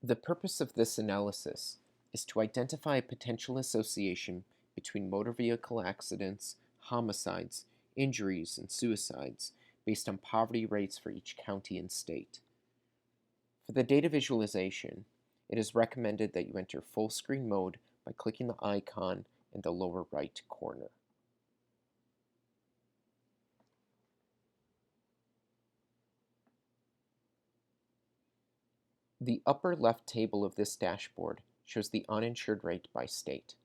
The purpose of this analysis is to identify a potential association between motor vehicle accidents, homicides, injuries, and suicides based on poverty rates for each county and state. For the data visualization, it is recommended that you enter full screen mode by clicking the icon in the lower right corner. The upper left table of this dashboard shows the uninsured rate by state.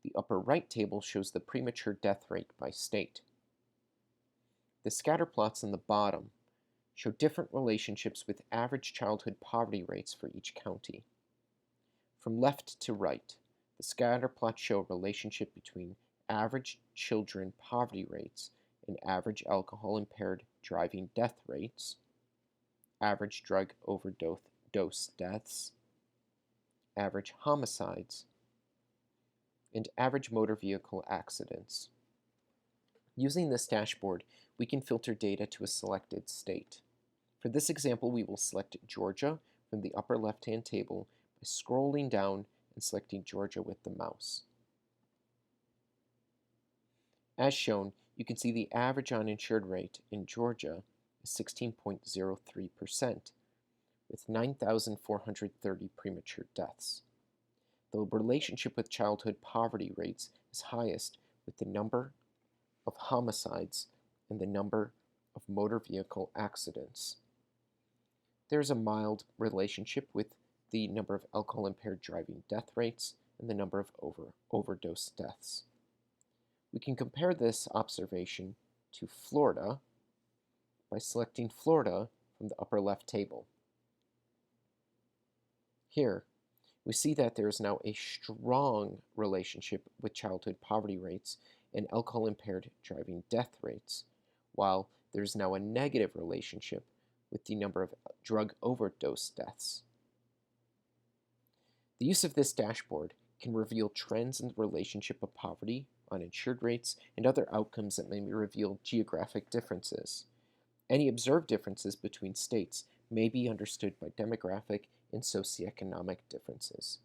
The upper right table shows the premature death rate by state. The scatter plots on the bottom show different relationships with average childhood poverty rates for each county. From left to right, the scatter plots show a relationship between average children poverty rates and average alcohol-impaired driving death rates, average drug overdose deaths, average homicides, and average motor vehicle accidents. Using this dashboard, we can filter data to a selected state. For this example, we will select Georgia from the upper left-hand table by scrolling down and selecting Georgia with the mouse. As shown, you can see the average uninsured rate in Georgia is 16.03%, with 9,430 premature deaths. The relationship with childhood poverty rates is highest with the number of homicides and the number of motor vehicle accidents. There is a mild relationship with the number of alcohol-impaired driving death rates and the number of overdose deaths. We can compare this observation to Florida by selecting Florida from the upper left table. Here, we see that there is now a strong relationship with childhood poverty rates and alcohol-impaired driving death rates, while there is now a negative relationship with the number of drug overdose deaths. The use of this dashboard can reveal trends in the relationship of poverty, uninsured rates, and other outcomes that may reveal geographic differences. Any observed differences between states may be understood by demographic and socioeconomic differences.